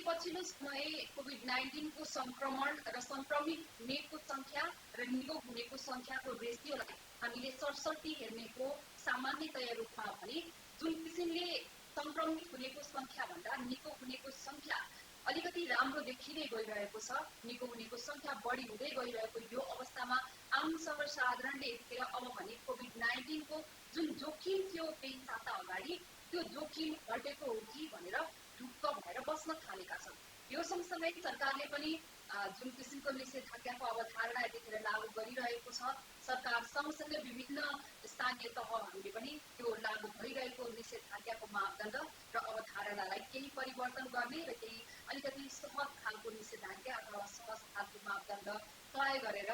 पछिल्लो समय कोभिड-19 को संक्रमण र संक्रमित हुनेको संख्या र निको हुनेको संख्याको रेसियोलाई हामीले सरसर्ती हेर्नेको सामान्यतया रूपमा भने जुन किसिमले संक्रमित हुनेको संख्या भन्दा निको हुनेको संख्या अलिकति राम्रो देखिँदै गइरहेको छ, निको हुनेको संख्या बढी हुँदै गइरहेको यो अवस्थामा आम सर्वसाधारणले यतिखेर अब भने कोभिड-19 को जुन जोखिम थियो केही साता अगाडि त्यो जोखिम घटेको हो कि भनेर ढुक्क भएर बस्न थालेका छन्। यो सँगसँगै सरकारले पनि जुन किसिमको निषेधाज्ञाको अवधारणा यतिखेर लागू गरिरहेको छ, सरकार सँगसँगै विभिन्न स्थानीय तहहरूले पनि त्यो लागू भइरहेको निषेधाज्ञाको मापदण्ड र अवधारणालाई केही परिवर्तन गर्ने र केही अलिकति सहज खालको निषेधाज्ञा अथवा सहज खालको मापदण्ड तय गरेर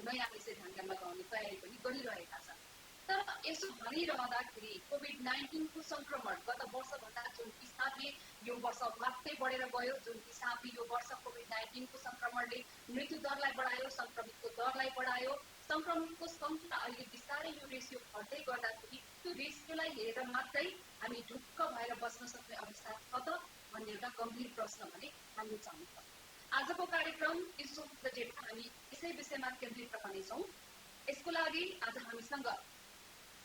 नयाँ निषेधाज्ञा लगाउने तयारी पनि गरिरहेका छन्। तर यसो भनिरहँदाखेरि कोभिड-19 को संक्रमण गत वर्षभन्दा जुन हिसाबले यो वर्ष मात्रै बढेर गयो, जुन हिसाबले यो वर्ष कोभिड-19 को संक्रमणले मृत्यु दरलाई बढायो, संक्रमितको दरलाई बढायो, संक्रमितको संख्या अहिले बिस्तारै यो रेसियो घट्दै गर्दाखेरि त्यो रेसियोलाई हेरेर मात्रै हामी ढुक्क भएर बस्न सक्ने अवस्था छ त भन्ने एउटा गम्भीर प्रश्न भने हामी चाहन्छौँ। आजको कार्यक्रम इसो बजेटमा हामी यसै विषयमा केन्द्रित रहनेछौँ। यसको लागि आज हामीसँग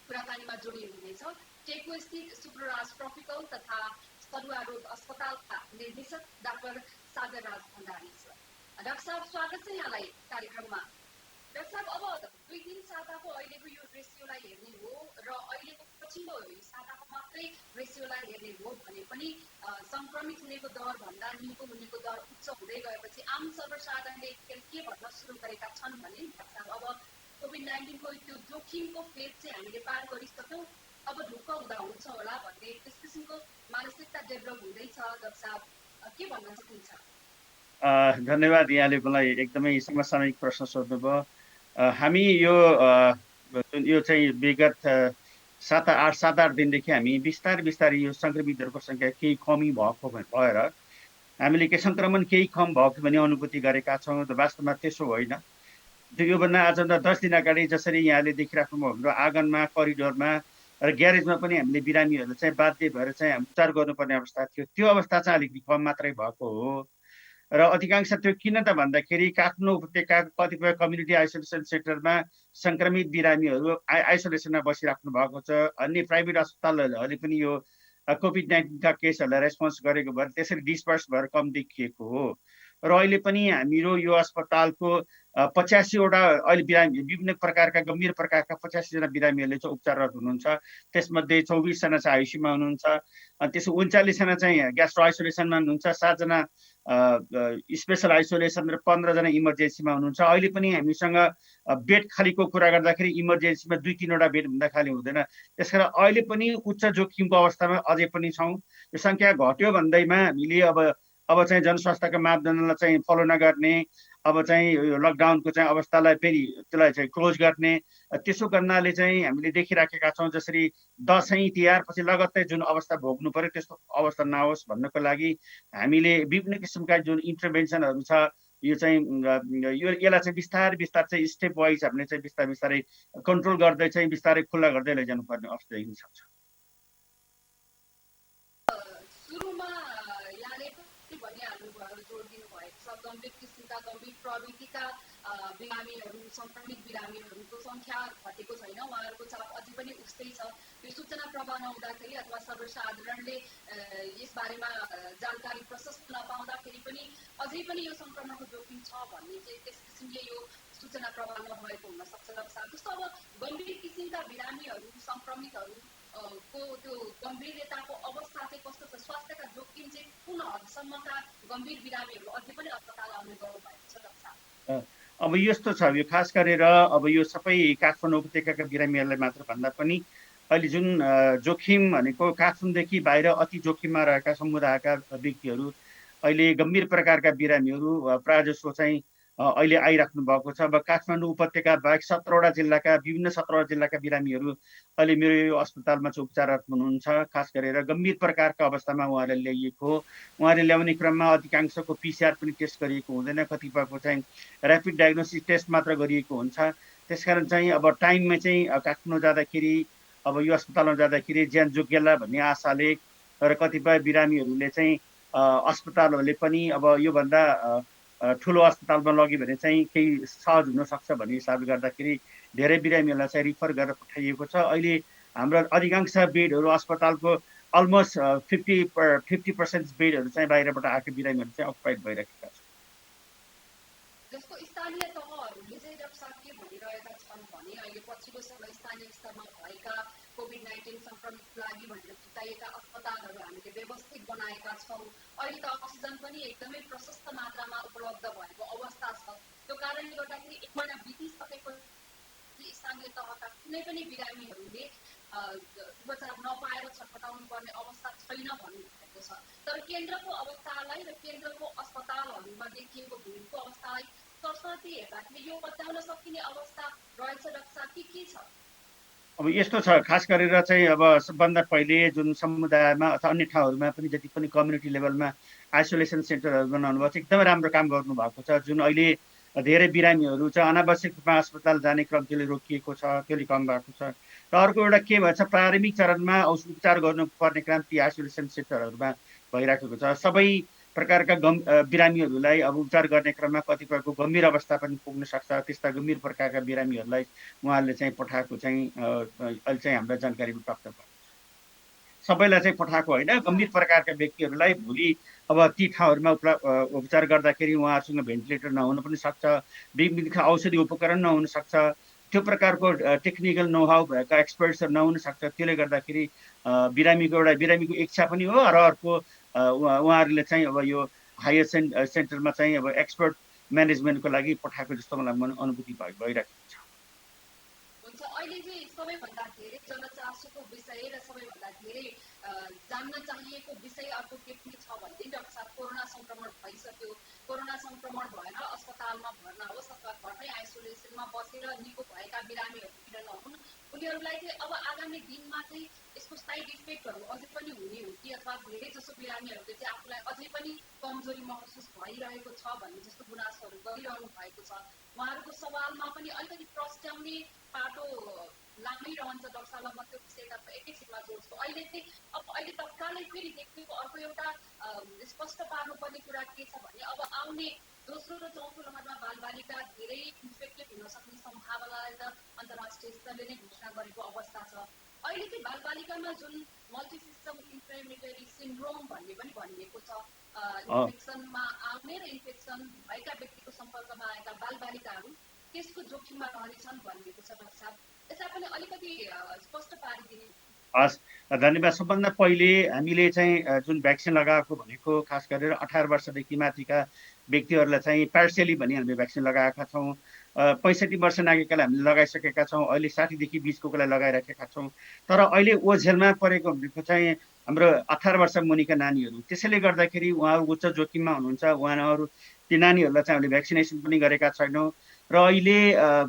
कुराकानीमा जोडिनु हुनेछ टेकु स्थित सुब्रराज ट्रपिकल तथा सरुवा रोग अस्पतालका निर्देशक डाक्टर सागर राज भण्डारी सर। डाक्टर साहब, स्वागत छ यहाँलाई कार्यक्रममा। डाक्टर साहब, अब 2-3 साताको अहिलेको यो रेसियोलाई हेर्ने हो र अहिलेको पछिल्लो साताको मात्रै रेसियोलाई हेर्ने हो भने पनि संक्रमित हुनेको दर भन्दा निको हुनेको दर उच्च हुँदै गएपछि आम सर्वसाधारणले के भन्न सुरु गरेका छन् भने डाक्टर साहब, अब कोभिड-19 को त्यो जोखिमको फेज चाहिँ हामीले पार गरिसक्यौँ, अब ढुक्क हुँदा हुन्छ होला भन्ने त्यस किसिमको मानसिकता डेभलप हुँदैछ। डाक्टर साहब, के भन्न सक्नुहुन्छ? धन्यवाद। यहाँले मलाई एकदमै समसामयिक प्रश्न सोध्नुभयो। हामी यो चाहिँ विगत 7-8 दिनदेखि हामी बिस्तारै यो संक्रमितहरूको संख्या केही कमी भएको भएर हामीले के संक्रमण केही कम भएको भन्ने अनुभूति गरेका छौँ। वास्तवमा त्यसो होइन। योभन्दा आज 10 दिन अगाडि जसरी यहाँले देखिराख्नुभयो हाम्रो आँगनमा, करिडोरमा र ग्यारेजमा पनि हामीले बिरामीहरूले चाहिँ बाध्य भएर चाहिँ उपचार गर्नुपर्ने अवस्था थियो। त्यो अवस्था चाहिँ अलिकति कम मात्रै भएको हो र अधिकांश त्यो किन त भन्दाखेरि काठमाडौँ उपत्यकाको कतिपय कम्युनिटी आइसोलेसन सेन्टरमा संक्रमित बिरामीहरू आइसोलेसनमा बसिराख्नु भएको छ। अन्य प्राइभेट अस्पतालहरूले पनि यो कोभिड-19 का केसहरूलाई रेस्पोन्स गरेको भएर त्यसरी डिस्पर्स भएर कम देखिएको हो र अहिले पनि हाम्रो यो अस्पतालको 85वटा अहिले बिरामी विभिन्न प्रकारका गम्भीर प्रकारका 85जना बिरामीहरूले चाहिँ उपचाररत हुनुहुन्छ। त्यसमध्ये 24 जना चाहिँ आइसियुमा हुनुहुन्छ, अनि त्यसो 39 जना चाहिँ ग्यास्ट्रो आइसोलेसनमा हुनुहुन्छ, 7 जना स्पेसल आइसोलेसन र 15 जना इमर्जेन्सीमा हुनुहुन्छ। अहिले पनि हामीसँग बेड खालीको कुरा गर्दाखेरि इमर्जेन्सीमा 2-3वटा बेड भन्दा खाली हुँदैन। त्यसकारण अहिले पनि उच्च जोखिमको अवस्थामा अझै पनि छौँ। यो संख्या घट्यो भन्दैमा हामीले अब चाहिँ जनस्वास्थ्यका मापदण्डलाई चाहिँ फलो नगर्ने, अब चाहिँ लकडाउनको चाहिँ अवस्थालाई फेरि त्यसलाई चाहिँ क्लोज गर्ने, त्यसो गर्नाले चाहिँ हामीले देखिराखेका छौँ जसरी दसैँ तिहारपछि लगत्तै जुन अवस्था भोग्नु पर्यो त्यस्तो अवस्था नहोस् भन्नको लागि हामीले विभिन्न किसिमका जुन इन्टरभेन्सनहरू छ यो चाहिँ यसलाई चाहिँ बिस्तारै चाहिँ स्टेप वाइज हामीले चाहिँ बिस्तारै कन्ट्रोल गर्दै चाहिँ बिस्तारै खुल्ला गर्दै लैजानुपर्ने अवस्था देखिन सक्छ। गम्भीर किसिमका गम्भीर प्रवृत्तिका बिरामीहरू, संक्रमित बिरामीहरूको संख्या घटेको छैन, उहाँहरूको चाप अझै पनि उस्तै छ। यो सूचना प्रवाह नहुँदाखेरि अथवा सर्वसाधारणले यसबारेमा जानकारी प्रशस्त नपाउँदाखेरि पनि अझै पनि यो संक्रमणको जोखिम छ भन्ने चाहिँ त्यस किसिमले यो सूचना प्रवाह नभएको हुन सक्छ। जस्तो अब गम्भीर किसिमका बिरामीहरू, संक्रमितहरू को त्यो गम्भीरताको अवस्था चाहिँ कस्तो छ? स्वास्थ्यका जोखिम चाहिँ कुन हदसम्मका गम्भीर बिरामीहरू अझै पनि अस्पताल आउने गर्नु भएको छ डाक्टर साहब? अब यस्तो छ, यो खास गरेर अब यो सबै काठमाडौँ उपत्यकाका बिरामीहरूलाई मात्र भन्दा पनि अहिले जुन जोखिम भनेको काठमाडौँदेखि बाहिर अति जोखिममा रहेका समुदायका व्यक्तिहरू, अहिले गम्भीर प्रकारका बिरामीहरू प्रायः जसो चाहिँ अहिले आइराख्नु भएको छ। अब काठमाडौँ उपत्यका बाहेक 17वटा जिल्लाका विभिन्न 17वटा जिल्लाका बिरामीहरू अहिले मेरो यो अस्पतालमा चाहिँ उपचाररत हुनुहुन्छ। खास गरेर गम्भीर प्रकारका अवस्थामा उहाँहरूले ल्याइएको हो। उहाँहरूले ल्याउने क्रममा अधिकांशको पिसिआर पनि टेस्ट गरिएको हुँदैन, कतिपयको चाहिँ ऱ्यापिड डायग्नोसिस टेस्ट मात्र गरिएको हुन्छ। त्यसकारण चाहिँ अब टाइममा चाहिँ काठमाडौँ जाँदाखेरि, अब यो अस्पतालमा जाँदाखेरि ज्यान जोगिएला भन्ने आशाले र कतिपय बिरामीहरूले चाहिँ अस्पतालहरूले पनि अब योभन्दा ठुलो अस्पतालमा लग्यो भने चाहिँ केही सहज हुनसक्छ भन्ने हिसाबले गर्दाखेरि धेरै बिरामीहरूलाई चाहिँ रिफर गरेर पठाइएको छ। अहिले हाम्रो अधिकांश बेडहरू अस्पतालको अलमोस्ट 50% बेडहरू चाहिँ बाहिरबाट आएको बिरामीहरू चाहिँ अकुपाइड भइरहेका छन्। जस्तो स्थानीय तहहरूले चाहिँ डाक्टर साहब के भनिरहेका छन् भने अहिले पछिल्लो समय स्थानीय स्तरमा भएका कोभिड-19 संक्रमित लागि भनेर छुट्याइएका अस्पतालहरू हामीले व्यवस्थित बनाएका छौँ। अहिले त अक्सिजन पनि एकदमै प्रशस्त मात्रामा उपलब्ध भएको अवस्था छ। त्यो कारणले गर्दाखेरि 1 महिना बितिसकेको स्थानीय तहका कुनै पनि बिरामीहरूले उपचार नपाएर छटपटाउनु पर्ने अवस्था छैन भन्नुभएको छ। तर केन्द्रको अवस्थालाई र केन्द्रको अस्पतालहरूमा देखिएको भिडको अवस्थालाई सरसर्ती हेर्दाखेरि यो पत्याउन सकिने अवस्था रहेछ डाक्टर साहब के छ? अब यस्तो छ, खास गरेर चाहिँ अब सबभन्दा पहिले जुन समुदायमा अथवा अन्य ठाउँहरूमा पनि जति पनि कम्युनिटी लेभलमा आइसोलेसन सेन्टरहरू बनाउनु भएको छ, एकदमै राम्रो काम गर्नुभएको छ। जुन अहिले धेरै बिरामीहरू चाहिँ अनावश्यक रूपमा अस्पताल जाने क्रम त्यसले रोकिएको छ, त्यसले कम भएको छ। र अर्को एउटा के भन्छ, प्रारम्भिक चरणमा उपचार गर्नुपर्ने काम ती आइसोलेसन सेन्टरहरूमा भइराखेको छ। सबै प्रकारका बिरामीहरूलाई अब उपचार गर्ने क्रममा कतिपयको गम्भीर अवस्था पनि पुग्न सक्छ। त्यस्ता गम्भीर प्रकारका बिरामीहरूलाई उहाँहरूले चाहिँ पठाएको चाहिँ अहिले चाहिँ हामीलाई जानकारी प्राप्त भएको छ। सबैलाई चाहिँ पठाएको होइन, गम्भीर प्रकारका व्यक्तिहरूलाई भोलि अब ती ठाउँहरूमा उपचार गर्दाखेरि उहाँहरूसँग भेन्टिलेटर नहुन पनि सक्छ, विभिन्न औषधि उपकरण नहुन सक्छ, त्यो प्रकारको टेक्निकल नोहाउ भएका एक्सपर्ट्सहरू नहुन सक्छ। त्यसले गर्दाखेरि बिरामीको इच्छा पनि हो र अर्को उहाँहरूले चाहिँ अब यो हायर सेन्टरमा चाहिँ अब एक्सपर्ट म्यानेजमेन्टको लागि पठाएको जस्तो मलाई अनुभूति भइरहेको छ। हुन्छ, अहिले चाहिँ सबैभन्दा धेरै जनचासोको विषय र सबैभन्दा धेरै जान्न चाहिएको विषय अर्को के पनि छ भने डाक्टर साहब कोरोना संक्रमण भइसक्यो। कोरोना संक्रमण भएर अस्पतालमा भर्ना होस् अथवा घरमै आइसोलेसनमा बसेर निको भएका बिरामीहरू किन नहुन्, उनीहरूलाई चाहिँ अब आगामी दिनमा चाहिँ यसको साइड इफेक्टहरू अझै पनि हुने हो कि अथवा धेरै जसो बिरामीहरूले चाहिँ आफूलाई अझै पनि कमजोरी महसुस भइरहेको छ भन्ने जस्तो गुनासोहरू गरिरहनु भएको छ। उहाँहरूको सवालमा पनि अलिकति प्रस्ट्याउने पाटो लाग्नै रहन्छ। डाक्टर साहबलाई म त्यो विषयतर्फ एकैछिनमा जोड्छु। अहिले तत्कालै फेरि देखिएको अर्को एउटा स्पष्ट पार्नुपर्ने कुरा के छ भने अब आउने दोस्रो र चौथो लहरमा बालबालिका धेरै इन्फेक्टेड हुन सक्ने सम्भावनालाई त अन्तर्राष्ट्रिय स्तरले नै घोषणा गरेको अवस्था छ। अहिले चाहिँ बालबालिकामा जुन मल्टी सिस्टम इन्फ्लेमेटरी सिन्ड्रोम भन्ने पनि भनिएको छ, इन्फेक्सनमा आउने र इन्फेक्सन भएका व्यक्तिको सम्पर्कमा आएका बालबालिकाहरू त्यसको जोखिममा रहनेछन् भनिएको छ। डाक्टर साहब, यसलाई पनि अलिकति स्पष्ट पारिदिनु। हस्, धन्यवाद। सबभन्दा पहिले हामीले चाहिँ जुन भ्याक्सिन लगाएको भनेको खास गरेर 18 वर्षदेखि माथिका व्यक्तिहरूलाई चाहिँ पार्सियली भनी हामीले भ्याक्सिन लगाएका छौँ। 65 वर्ष नागरिकलाई हामीले लगाइसकेका छौँ। अहिले 60 देखि 20कोलाई लगाइराखेका छौँ। तर अहिले ओझेलमा परेको भनेको चाहिँ हाम्रो 18 वर्ष मुनिका नानीहरू। त्यसैले गर्दाखेरि उहाँहरू उच्च जोखिममा हुनुहुन्छ। उहाँहरू ती नानीहरूलाई चाहिँ हामीले भ्याक्सिनेसन पनि गरेका छैनौँ। र अहिले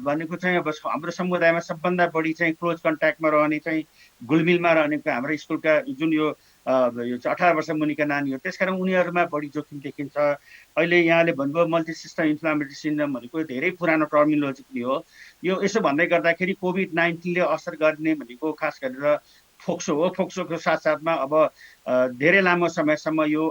भनेको चाहिँ अब हाम्रो समुदायमा सबभन्दा बढी चाहिँ क्लोज कन्ट्याक्टमा रहने चाहिँ घुलमिलमा रहनेको हाम्रो स्कुलका जुन यो 18 वर्ष मुनिका नानीहरू, त्यसकारण उनीहरूमा बढी जोखिम देखिन्छ। अहिले यहाँले भन्नुभयो मल्टिसिस्टम इन्फ्लामेटरी सिन्ड्रोम भनेको धेरै पुरानो टर्मिनोलोजी पनि हो। यो यसो भन्दै गर्दाखेरि कोभिड-19ले असर गर्ने भनेको खास गरेर फोक्सो हो। फोक्सोको साथसाथमा अब धेरै लामो समयसम्म यो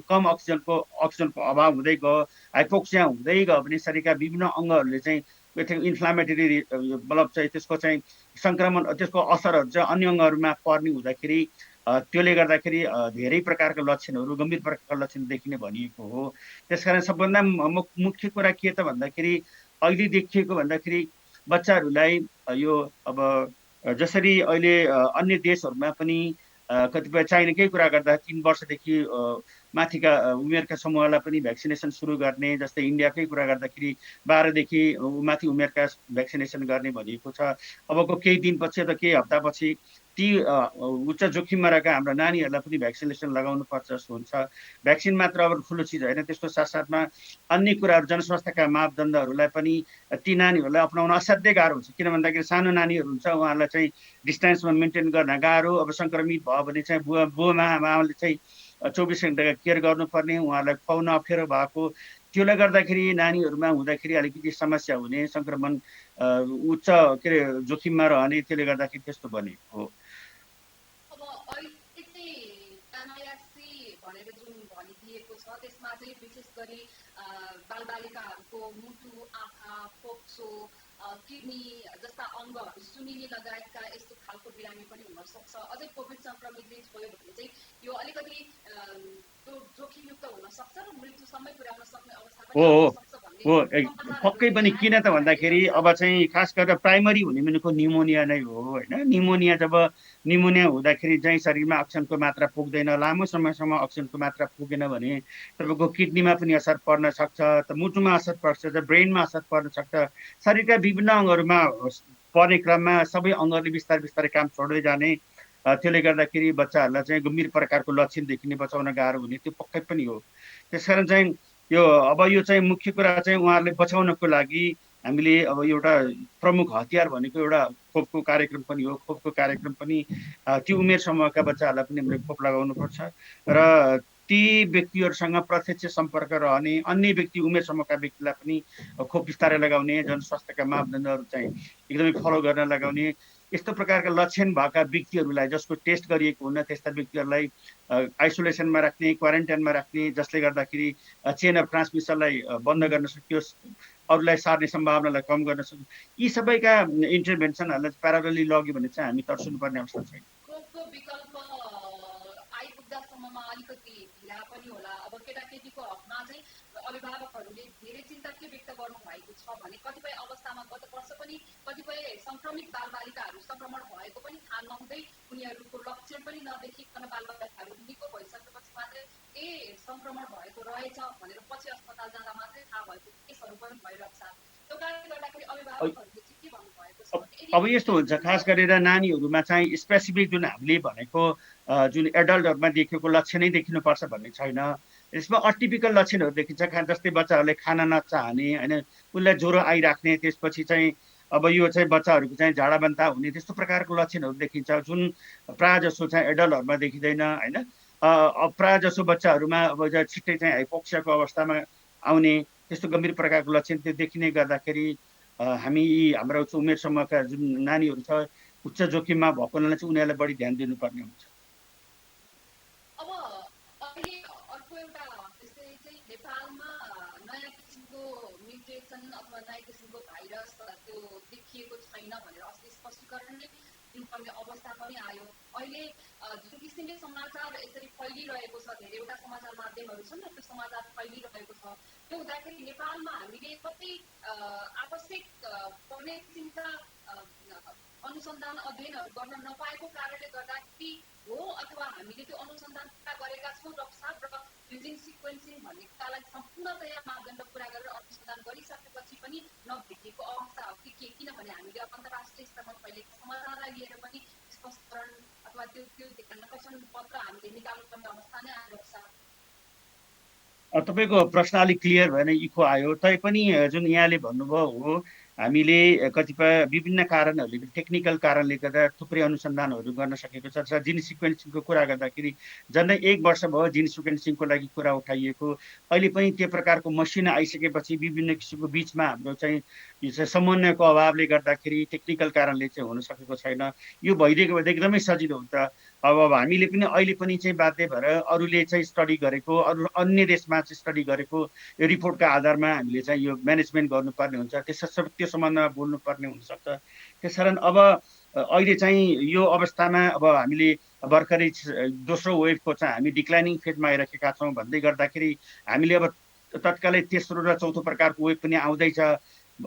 कम अक्सिजनको अभाव हुँदै गयो, हाइपोक्सिया हुँदै गयो भने शरीरका विभिन्न अङ्गहरूले चाहिँ इन्फ्लामेटरी मतलब चाहिँ त्यसको चाहिँ सङ्क्रमण, त्यसको असरहरू चाहिँ अन्य अङ्गहरूमा पर्ने हुँदाखेरि त्यसले गर्दाखेरि धेरै प्रकारका लक्षणहरू, गम्भीर प्रकारका लक्षण देखिने भनिएको हो। त्यसकारण सबभन्दा मुख्य कुरा के त भन्दाखेरि अहिले देखिएको भन्दाखेरि बच्चाहरूलाई यो अब जसरी अहिले अन्य देशहरूमा पनि कतिपय चाइनाकै कुरा गर्दा 3 वर्षदेखि माथिका उमेरका समूहलाई पनि भ्याक्सिनेसन सुरु गर्ने, जस्तै इन्डियाकै कुरा गर्दाखेरि 12 देखि माथि उमेरका भ्याक्सिनेसन गर्ने भनिएको छ। अबको केही दिनपछि अथवा केही हप्तापछि ती उच्च जोखिममा रहेका हाम्रो नानीहरूलाई पनि भ्याक्सिनेसन लगाउनु पर्छ जस्तो हुन्छ। भ्याक्सिन मात्र अब ठुलो चिज होइन, त्यसको साथसाथमा अन्य कुराहरू जनस्वास्थ्यका मापदण्डहरूलाई पनि ती नानीहरूलाई अपनाउन असाध्यै गाह्रो हुन्छ। किन भन्दाखेरि सानो नानीहरू हुन्छ, उहाँहरूलाई चाहिँ डिस्टेन्समा मेन्टेन गर्न गाह्रो। अब सङ्क्रमित भयो भने चाहिँ बुवाआमाले चाहिँ 24 घन्टाका केयर गर्नुपर्ने, उहाँहरूलाई खुवाउन अप्ठ्यारो भएको, त्यसले गर्दाखेरि नानीहरूमा हुँदाखेरि अलिकति समस्या हुने, सङ्क्रमण उच्च के अरे जोखिममा रहने, त्यसले गर्दाखेरि त्यस्तो बनेको हो। अब अहिले चाहिँ एमआइआरसी भनेर जुन भनिदिएको चाहिँ विशेष गरी बालबालिकाहरूको मुटु, आँखा, फोक्सो, किडनी जस्ता अङ्गहरू सुनिने लगायतका यस्तो खालको बिरामी पनि हुन सक्छ। अझै कोभिड सङ्क्रमितले छोयो भने चाहिँ यो अलिकति त्यो जोखिमयुक्त हुन सक्छ र मृत्युसम्मै पुर्याउन सक्ने अवस्था पनि हो हो आउन सक्छ भन्ने हो समाचारहरू पक्कै पनि किन आएको त कारणले भन्दाखेरि गर्दा अब चाहिँ खास गरेर प्राइमरी हुने भनेको निमोनिया नै हो होइन। निमोनिया जब निमोनिया हुँदाखेरि चाहिँ शरीरमा अक्सिजनको मात्रा पुग्दैन, लामो समयसम्म अक्सिजनको मात्रा पुगेन भने तपाईँको किडनीमा पनि असर पर्न सक्छ, त मुटुमा असर पर्छ, त ब्रेनमा असर पर्न सक्छ। शरीरका विभिन्न अङ्गहरूमा पर्ने क्रममा सबै अङ्गहरूले बिस्तारै बिस्तारै काम छोड्दै जाने, त्यसले गर्दाखेरि बच्चाहरूलाई चाहिँ गम्भीर प्रकारको लक्षणदेखि नै बचाउन गाह्रो हुने, त्यो पक्कै पनि हो। त्यसकारण चाहिँ यो चाहिँ मुख्य कुरा चाहिँ उहाँहरूले बचाउनको लागि हामीले अब एउटा प्रमुख हतियार भनेको एउटा खोपको कार्यक्रम पनि हो। खोपको कार्यक्रम पनि त्यो उमेर समूहका बच्चाहरूलाई पनि हामीले खोप लगाउनुपर्छ र ती व्यक्तिहरूसँग प्रत्यक्ष सम्पर्क रहने अन्य व्यक्ति उमेर समूहका व्यक्तिलाई पनि खोप बिस्तारै लगाउने, जनस्वास्थ्यका मापदण्डहरू चाहिँ एकदमै फलो गर्न लगाउने, यस्तो प्रकारका लक्षण भएका व्यक्तिहरूलाई जसको टेस्ट गरिएको हुन्न त्यस्ता व्यक्तिहरूलाई आइसोलेसनमा राख्ने, क्वारेन्टाइनमा राख्ने, जसले गर्दाखेरि चेन अफ ट्रान्समिसनलाई बन्द गर्न सकियोस्, अरूलाई सार्ने सम्भावनालाई कम गर्न सकियोस्। यी सबैका इन्टरभेन्सनहरूलाई प्यारालली लग्यो भने चाहिँ हामी तर्सनुपर्ने अवस्था छैन। खोपको विकल्प आइपुग्दासम्ममा अलिकति ढिला पनि होला। अब केटाकेटीको हकमा चाहिँ अभिभावकहरूले धेरै चिन्ता के व्यक्त गर्नु भएको छ भने कतिपय अवस्थामा गत वर्ष पनि कतिपय सङ्क्रमित बालबालिकाहरू सङ्क्रमण भएको पनि थाहा नहुँदै उनीहरूको लक्षण पनि नदेखिकन बालबालिकाहरू निको भइसकेपछि मात्रै सङ्क्रमण भएको रहेछ भनेर पछि अस्पताल जाँदा मात्रै थाहा भएको केसहरू पनि भइरहेको छ। त्यो कारणले गर्दाखेरि अभिभावकहरूले चाहिँ के भन्नुभएको छ भने अब यस्तो हुन्छ, खास गरेर नानीहरूमा चाहिँ स्पेसिफिक जुन हामीले भनेको जुन एडल्टहरूमा देखेको लक्षणै देखिनुपर्छ भन्ने छैन। यसमा अटिपिकल लक्षणहरू देखिन्छ, जस्तै बच्चाहरूले खाना नचाहने होइन, उसलाई ज्वरो आइराख्ने, त्यसपछि चाहिँ अब यो चाहिँ बच्चाहरूको चाहिँ झाडाबन्ता हुने, त्यस्तो प्रकारको लक्षणहरू देखिन्छ जुन प्रायः जसो चाहिँ एडल्टहरूमा देखिँदैन होइन। प्रायः जसो बच्चाहरूमा अब छिट्टै चाहिँ हाइपोक्सियाको अवस्थामा आउने त्यस्तो गम्भीर प्रकारको लक्षण त्यो देखिने गर्दाखेरि हामी यी हाम्रो उमेर समूहका जुन नानीहरू छ उच्च जोखिममा भएकोलाई चाहिँ उनीहरूलाई बढी ध्यान दिनुपर्ने हुन्छ। अब अहिले अर्को एउटा त्यस्तै चाहिँ नेपालमा नयाँ किसिमको म्युटेसन अथवा नयाँ किसिमको भाइरस त्यो देखिएको छैन भनेर अस्ति स्पष्टीकरण नै दिनुपर्ने अवस्था पनि आयो। अहिले जुन किसिमले समाचार यसरी फैलिरहेको छ, धेरैवटा समाचार माध्यमहरू छन् र त्यो समाचार फैलिरहेको छ, त्यो हुँदाखेरि नेपालमा हामीले कति आवश्यक पर्ने किसिमका अनुसन्धान अध्ययनहरू गर्न नपाएको कारणले गर्दाखेरि हो अथवा हामीले त्यो अनुसन्धान पुरा गरेका छौँ र साथ र युजिङ सिक्वेन्सिङ भन्ने कुरालाई सम्पूर्णतया मापदण्ड पुरा गरेर अनुसन्धान गरिसकेपछि पनि नभेटिएको अवस्था हो कि के? किनभने हामीले अन्तर्राष्ट्रिय स्तरमा फैलिएको समाचारलाई लिएर पनि स्पष्टीकरण अथवा त्यो नकसन पत्र हामीले निकाल्नुपर्ने अवस्था नै आएको छ। तपाईँको प्रश्न अलिक क्लियर भएन, इको आयो। तैपनि जुन यहाँले भन्नुभयो हो, हामीले कतिपय विभिन्न कारणहरूले टेक्निकल कारणले गर्दा थुप्रै अनुसन्धानहरू गर्न सकेको छ। जिन सिक्वेन्सिङको कुरा गर्दाखेरि झन्डै 1 वर्ष भयो जिन सिक्वेन्सिङको लागि कुरा उठाइएको। अहिले पनि त्यो प्रकारको मसिन आइसकेपछि विभिन्न किसिमको बिचमा हाम्रो चाहिँ यो चाहिँ समन्वयको अभावले गर्दाखेरि टेक्निकल कारणले चाहिँ हुन सकेको छैन। यो भइदिएको भए एकदमै सजिलो हुन्छ। अब हामीले पनि अहिले पनि चाहिँ बाध्य भएर अरूले चाहिँ स्टडी गरेको, अरू अन्य देशमा चाहिँ स्टडी गरेको यो रिपोर्टका आधारमा हामीले चाहिँ यो म्यानेजमेन्ट गर्नुपर्ने हुन्छ, त्यो सम्बन्धमा बोल्नुपर्ने हुनसक्छ। त्यसकारण अब अहिले चाहिँ यो अवस्थामा अब हामीले भर्खरै दोस्रो वेभको चाहिँ हामी डिक्लाइनिङ फेजमा आइरहेका छौँ भन्दै गर्दाखेरि हामीले अब तत्कालै तेस्रो र चौथो प्रकारको वेभ पनि आउँदैछ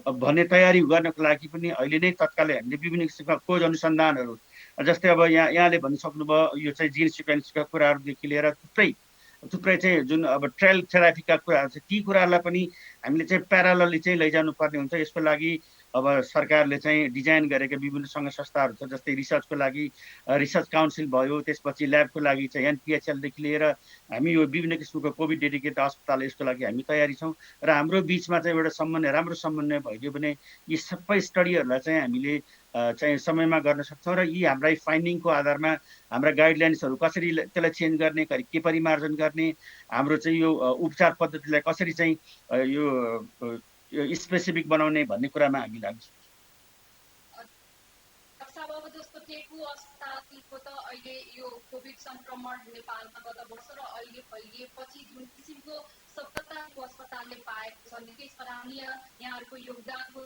भन्ने तयारी गर्नको लागि पनि अहिले नै तत्कालै हामीले विभिन्न किसिमका खोज अनुसन्धानहरू, जस्तै अब यहाँले भनिसक्नुभयो यो चाहिँ जिन सिक्वेन्सका कुराहरूदेखि लिएर थुप्रै चाहिँ जुन अब ट्रायल थेरापीका कुराहरू छ, ती कुराहरूलाई पनि हामीले चाहिँ प्यारालली चाहिँ लैजानु पर्ने हुन्छ। यसको लागि अब सरकारले चाहिँ डिजाइन गरेका विभिन्न सङ्घ संस्थाहरू छ, जस्तै रिसर्चको लागि रिसर्च काउन्सिल भयो, त्यसपछि ल्याबको लागि चाहिँ एनपिएचएलदेखि लिएर हामी यो विभिन्न किसिमको कोभिड डेडिकेटेड अस्पताल यसको लागि हामी तयारी छौँ र हाम्रो बिचमा चाहिँ एउटा राम्रो समन्वय भइदियो भने यी सबै स्टडीहरूलाई चाहिँ हामीले चाहिँ समयमा गर्न सक्छौँ र यी हाम्रा फाइन्डिङको आधारमा हाम्रा गाइडलाइन्सहरू कसरी त्यसलाई चेन्ज गर्ने, के परिमार्जन गर्ने, हाम्रो चाहिँ यो उपचार पद्धतिलाई कसरी चाहिँ यो स्पेसिफिक बनाउने भन्ने कुरामा हामी लाग्छौँ। जस्तो टेकु अस्पतालको त अहिले यो कोभिड सङ्क्रमण नेपालमा गत वर्ष र अहिले फैलिएपछि जुन किसिमको सब छ, निकै सराहनीय यहाँहरूको योगदानको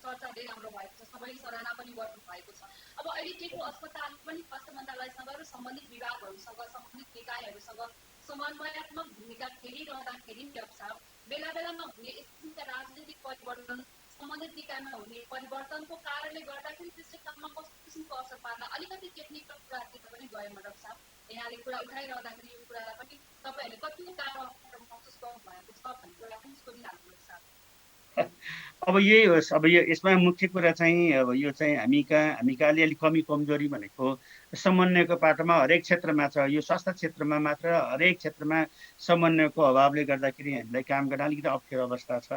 चर्चा धेरै राम्रो भएको छ, सबैले सराहना पनि गर्नु भएको छ। अब अहिले टेकु अस्पताल पनि स्वास्थ्य मन्त्रालयसँग र सम्बन्धित विभागहरूसँग सम्बन्धित निकायहरूसँग समन्वयात्मक भूमिका खेलिरहँदाखेरि बेला बेलामा हुने यस किसिमका राजनीतिक परिवर्तन सम्बन्धित निकायमा हुने परिवर्तनको कारणले गर्दाखेरि त्यसले काममा कस्तो किसिमको असर पार्न अलिकति टेक्निकल कुरातिर पनि गयो डाक्टर साहब। यहाँले कुरा उठाइरहँदाखेरि यो कुरालाई पनि तपाईँहरूले कतिको गाह्रो महसुस गर्नु भएको छ भन्ने कुरा पनि सोधिहाल्नु साहब। अब यही होस्, अब यो यसमा मुख्य कुरा चाहिँ अब यो चाहिँ हामीका अलिअलि कमी कमजोरी भनेको समन्वयको पाटोमा हरेक क्षेत्रमा छ। यो स्वास्थ्य क्षेत्रमा मात्र हरेक क्षेत्रमा समन्वयको अभावले गर्दाखेरि हामीलाई काम गर्न अलिकति अप्ठ्यारो अवस्था छ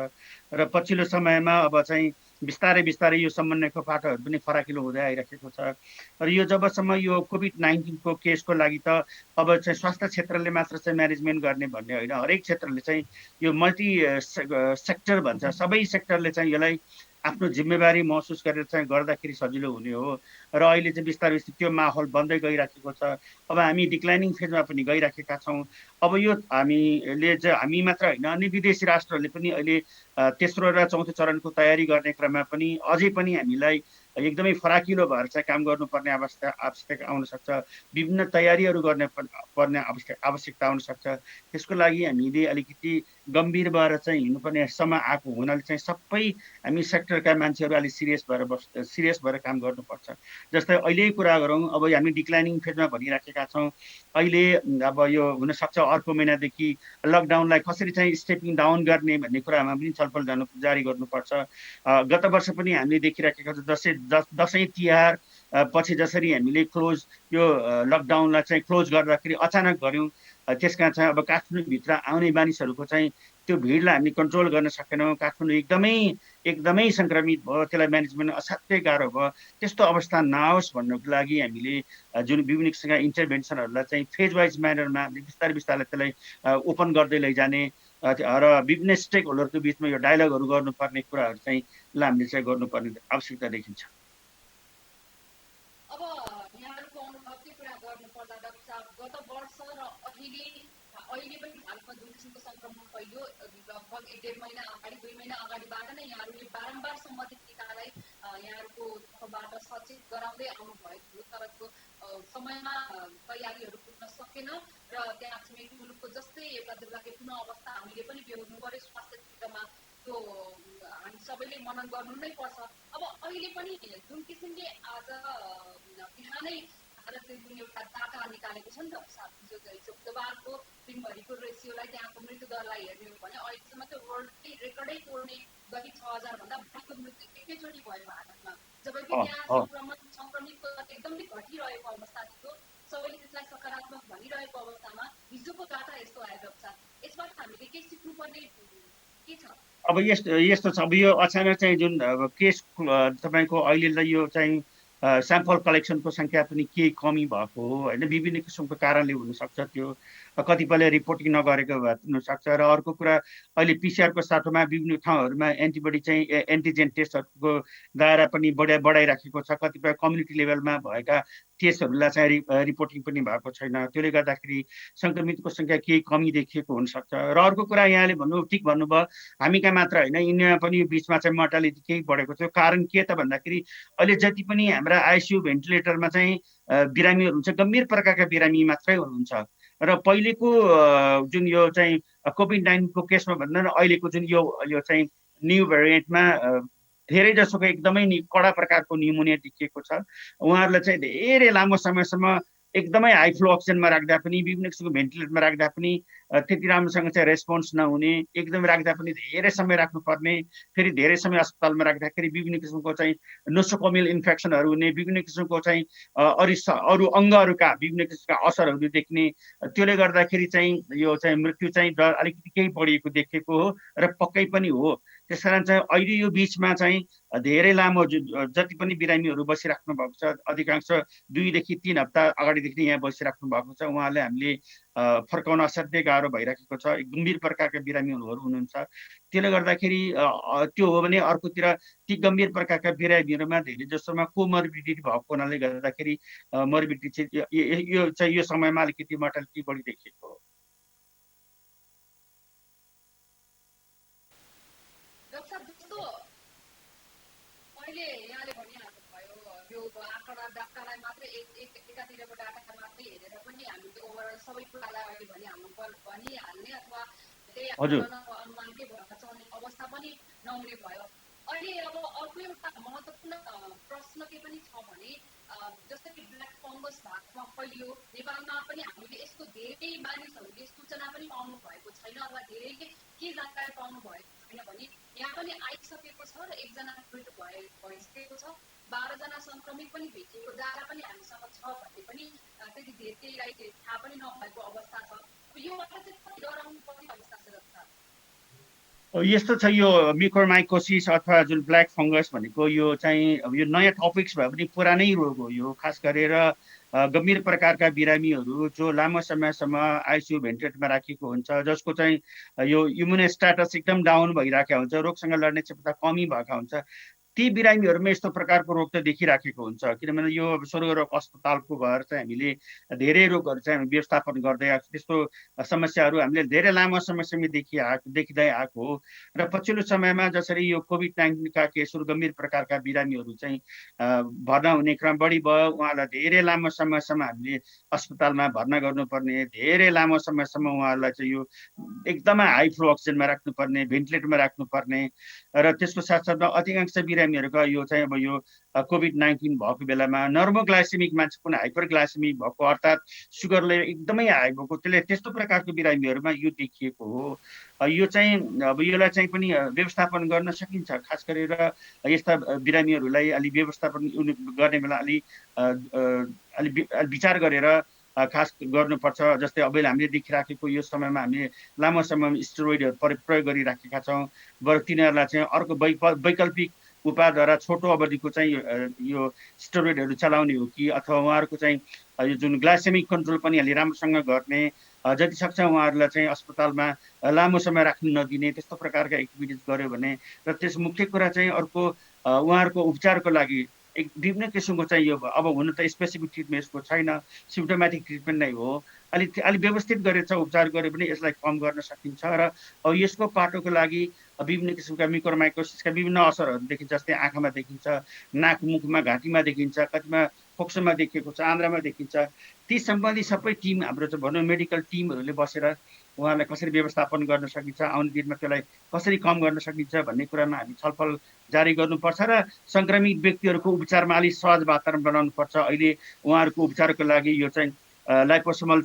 र पछिल्लो समयमा अब चाहिँ बिस्तारै यो समन्वयको पाटोहरू पनि फराकिलो हुँदै आइरहेको छ। र यो जबसम्म यो कोभिड-19को केसको लागि त अब चाहिँ स्वास्थ्य क्षेत्रले मात्र चाहिँ म्यानेजमेन्ट गर्ने भन्ने होइन, हरेक क्षेत्रले चाहिँ यो मल्टी सेक्टर भन्छ, सबै सेक्टरले चाहिँ यसलाई आफ्नो जिम्मेवारी महसुस गरेर चाहिँ गर्दाखेरि सजिलो हुने हो। र अहिले चाहिँ बिस्तारै त्यो माहौल बन्दै गइराखेको छ। अब हामी डिक्लाइनिङ फेजमा पनि गइराखेका छौँ। अब यो हामी मात्र होइन, अन्य विदेशी राष्ट्रहरूले पनि अहिले तेस्रो र चौथो चरणको तयारी गर्ने क्रममा पनि अझै पनि हामीलाई एकदमै फराकिलो भएर चाहिँ काम गर्नुपर्ने आवश्यकता आउन सक्छ। विभिन्न तयारीहरू पर्ने आवश्यकता आउन सक्छ। त्यसको लागि हामीले अलिकति गम्भीर भएर चाहिँ हिँड्नुपर्ने समय आएको हुनाले चाहिँ सबै हामी सेक्टरका मान्छेहरू अलिक सिरियस भएर काम गर्नुपर्छ। जस्तै अहिले कुरा गरौँ, अब हामी डिक्लाइनिङ फेजमा भनिराखेका छौँ। अहिले अब यो हुनसक्छ अर्को महिनादेखि लकडाउनलाई कसरी चाहिँ स्टेपिङ डाउन गर्ने भन्ने कुरामा पनि छलफल जारी गर्नुपर्छ। गत वर्ष पनि हामीले देखिराखेका छौँ, दसैँ तिहार पछि जसरी हामीले यो लकडाउनलाई चाहिँ क्लोज गर्दाखेरि अचानक गऱ्यौँ, त्यसका चाहिँ अब काठमाडौँभित्र आउने मानिसहरूको चाहिँ त्यो भिडलाई हामीले कन्ट्रोल गर्न सकेनौँ। काठमाडौँ एकदमै सङ्क्रमित भयो, त्यसलाई म्यानेजमेन्ट असाध्यै गाह्रो भयो। त्यस्तो अवस्था नआओस् भन्नको लागि हामीले जुन विभिन्न किसिमका इन्टरभेन्सनहरूलाई चाहिँ फेज वाइज म्यानरमा बिस्तारै त्यसलाई ओपन गर्दै लैजाने र विभिन्न स्टेक होल्डरको बिचमा यो डायलगहरू गर्नुपर्ने कुराहरू चाहिँ हामीले चाहिँ गर्नुपर्ने आवश्यकता देखिन्छ। अब यहाँहरूको अनुभवकै कुरा गर्नुपर्दा डाक्टर साहब, गत वर्ष र अहिले पनि भारतमा जुन किसिमको सङ्क्रमण फैलियो, लगभग 1.5 महिना अगाडि 2 महिना अगाडिबाट नै यहाँहरूले बारम्बार सम्बन्धित टिकालाई यहाँहरूको तर्फबाट सचेत गराउँदै आउनु भएको थियो, तर त्यो समयमा तयारीहरू पुग्न सकेन र त्यहाँ छिमेकी मुलुकको जस्तै एउटा दुर्भाग्यपूर्ण अवस्था हामीले पनि बेहोर्नु पर्यो स्वास्थ्य क्षेत्रमा। त्यो हामी सबैले मनन गर्नु नै पर्छ। अब अहिले पनि जुन किसिमले आज बिहानै भारतले जुन एउटा डाटा निकालेको छ नि त साहब, हिजो बुधबारको दिनभरिको रेसियोलाई त्यहाँको मृत्यु दरलाई हेर्ने हो भने अहिलेसम्म त्यो वर्ल्डकै रेकर्डै तोड्ने गरी 6000 भन्दा बढीको मृत्यु एकैचोटि भयो भारतमा। जबकि त्यहाँ सङ्क्रमितको एकदमै घटिरहेको अवस्था थियो, सबैले त्यसलाई सकारात्मक भनिरहेको अवस्थामा हिजोको डाटा यस्तो आएको छ। यसबाट हामीले के सिक्नुपर्ने के छ? अब यस्तो छ, अब यो अचानक चाहिँ जुन केस तपाईँको अहिले यो चाहिँ स्याम्पल कलेक्सनको सङ्ख्या पनि केही कमी भएको हो होइन, विभिन्न किसिमको कारणले हुनसक्छ। त्यो कतिपयले रिपोर्टिङ नगरेको हुनसक्छ। र अर्को कुरा, अहिले पिसिआरको साथमा विभिन्न ठाउँहरूमा एन्टिबडी चाहिँ एन्टिजेन टेस्टहरूको दायरा पनि बढाइराखेको छ। कतिपय कम्युनिटी लेभलमा भएका टेस्टहरूलाई चाहिँ रिपोर्टिङ पनि भएको छैन। त्यसले गर्दाखेरि सङ्क्रमितको सङ्ख्या केही कमी देखिएको हुनसक्छ। र अर्को कुरा, यहाँले ठिक भन्नुभयो, हामी कहाँ मात्र होइन, इन्डियामा पनि यो बिचमा चाहिँ मोर्टालिटी केही बढेको थियो। कारण के त भन्दाखेरि अहिले जति पनि हाम्रा आइसियु भेन्टिलेटरमा चाहिँ बिरामीहरू हुन्छ, गम्भीर प्रकारका बिरामी मात्रै हुनुहुन्छ। र पहिलेको जुन यो चाहिँ कोभिड-19को केसमा भन्दा अहिलेको जुन यो चाहिँ न्यू भेरिएन्टमा धेरै जसोको एकदमै कडा प्रकारको न्युमोनिया देखिएको छ। उहाँहरूलाई चाहिँ धेरै लामो समयसम्म एकदमै हाई फ्लो अक्सिजनमा राख्दा पनि, विभिन्न किसिमको भेन्टिलेटरमा राख्दा पनि त्यति राम्रोसँग चाहिँ रेस्पोन्स नहुने, एकदम राख्दा पनि धेरै समय राख्नुपर्ने, फेरि धेरै समय अस्पतालमा राख्दाखेरि विभिन्न किसिमको चाहिँ नोसोकोमियल इन्फेक्सनहरू हुने, विभिन्न किसिमको चाहिँ अरू अङ्गहरूका विभिन्न किसिमका असरहरू देख्ने। त्यसले गर्दाखेरि चाहिँ यो चाहिँ मृत्यु चाहिँ दर अलिकति केही बढिएको देखेको हो र पक्कै पनि हो। त्यसकारण चाहिँ अहिले यो बिचमा चाहिँ धेरै लामो जति पनि बिरामीहरू बसिराख्नु भएको छ, अधिकांश 2 देखि 3 हप्ता अगाडिदेखि यहाँ बसिराख्नु भएको छ, उहाँहरूले हामीले फर्काउन असाध्यै गाह्रो भइराखेको छ। गम्भीर प्रकारका बिरामीहरू हुनुहुन्छ। त्यसले गर्दाखेरि त्यो हो भने अर्कोतिर ती गम्भीर प्रकारका बिरामीहरूमा धेरै जसोमा कोमर्बिडिटी भएको हुनाले गर्दाखेरि मोर्बिडिटी चाहिँ यो समयमा अलिकति मोर्टालिटी बढी देखिएको हो। एकातिरको डाटा मात्रै हेरेर पनि हामीले ओभरअल सबै कुरालाई अहिले भनिहाल्ने अथवा त्यही हजुर अनुमानकै भएर चल्ने अवस्था पनि नहुने भयो। अहिले अब अर्को एउटा महत्त्वपूर्ण प्रश्न के पनि छ भने जस्तै कि ब्ल्याक फङ्गस भारतमा फैलियो, नेपालमा पनि हामीले यसको धेरै मानिसहरूले सूचना पनि पाउनु भएको छैन अथवा धेरैले के जानकारी पाउनु भएको छैन भने यहाँ पनि आइसकेको छ र एकजना मृत्यु भइसकेको छ, 12 जना सङ्क्रमित पनि भेटिएको डाटा पनि हामीसँग छ भन्ने पनि त्यति धेरैलाई थाहा पनि नभएको अवस्था छ। योबाट चाहिँ कति डराउनु पर्ने अवस्था छ जस्तो? यस्तो छ, यो म्युकोरमाइकोसिस अथवा जुन ब्ल्याक फङ्गस भनेको यो चाहिँ अब यो नयाँ टपिक्स भए पनि पुरानै रोग हो। यो खास गरेर गम्भीर प्रकारका बिरामीहरू जो लामो समयसम्म आइसियु भेन्टिलेटरमा राखिएको हुन्छ, जसको चाहिँ यो इम्युन स्ट्याटस एकदम डाउन भइरहेको हुन्छ, रोगसँग लड्ने क्षमता कमी भएको हुन्छ, ती बिरामीहरूमा यस्तो प्रकारको रोग त देखिराखेको हुन्छ। किनभने यो स्वर्गरोग अस्पतालको भएर चाहिँ हामीले धेरै रोगहरू चाहिँ हामी व्यवस्थापन गर्दै आएको, त्यस्तो समस्याहरू हामीले धेरै लामो समयसम्म देखिँदै आएको हो। र पछिल्लो समयमा जसरी यो कोभिड-19का केसहरू गम्भीर प्रकारका बिरामीहरू चाहिँ भर्ना हुने क्रम बढी भयो, उहाँलाई धेरै लामो समयसम्म हामीले अस्पतालमा भर्ना गर्नुपर्ने, धेरै लामो समयसम्म उहाँहरूलाई चाहिँ यो एकदमै हाई फ्लो अक्सिजनमा राख्नुपर्ने, भेन्टिलेटरमा राख्नुपर्ने र त्यसको साथसाथमा अधिकांश बिरामीहरूको यो चाहिँ अब यो कोभिड-19 भएको बेलामा नर्मोग्लाइसेमिक मान्छे पनि हाइपरग्लाइसेमिक भएको, अर्थात् सुगर लेभल एकदमै हाई भएको, त्यसले त्यस्तो प्रकारको बिरामीहरूमा यो देखिएको हो। यो चाहिँ अब यसलाई चाहिँ पनि व्यवस्थापन गर्न सकिन्छ। खास गरेर यस्ता बिरामीहरूलाई अलि व्यवस्थापन गर्ने बेला अलि विचार गरेर खास गर्नुपर्छ। जस्तै अब हामीले देखिराखेको यो समयमा हामीले लामो समयमा स्टेरोइडहरू प्रयोग गरिराखेका छौँ। बरु तिनीहरूलाई चाहिँ अर्को वैकल्पिक उपायद्वारा छोटो अवधिको चाहिँ यो स्टेरोइडहरू चलाउने हो कि अथवा उहाँहरूको चाहिँ यो जुन ग्लाइसेमिक कन्ट्रोल पनि अलि राम्रोसँग गर्ने, जति सक्छ उहाँहरूलाई चाहिँ अस्पतालमा लामो समय राख्नु नदिने, त्यस्तो प्रकारका एक्टिभिटिज गर्यो भने। र त्यस मुख्य कुरा चाहिँ अर्को उहाँहरूको उपचारको लागि एक विभिन्न किसिमको चाहिँ यो अब हुन त स्पेसिफिक ट्रिटमेन्ट यसको छैन, सिम्प्टोमेटिक ट्रिटमेन्ट नै हो। अलि व्यवस्थित गरेर उपचार गर्यो भने यसलाई कम गर्न सकिन्छ। र अब यसको पाटोको लागि विभिन्न किसिमका म्युकोरमाइकोसिसका विभिन्न असरहरू देखिन्छ। जस्तै आँखामा देखिन्छ, नाक मुखमा घाँटीमा देखिन्छ, कतिमा फोक्सोमा देखिएको छ, आन्द्रामा देखिन्छ। ती सम्बन्धी सबै टिम हाम्रो चाहिँ भनौँ मेडिकल टिमहरूले बसेर उहाँलाई कसरी व्यवस्थापन गर्न सकिन्छ, आउने दिनमा त्यसलाई कसरी कम गर्न सकिन्छ भन्ने कुरामा हामी छलफल जारी गर्नुपर्छ र सङ्क्रमित व्यक्तिहरूको उपचारमा अलिक सहज वातावरण बनाउनुपर्छ। अहिले उहाँहरूको उपचारको लागि यो चाहिँ लाइपोसोमल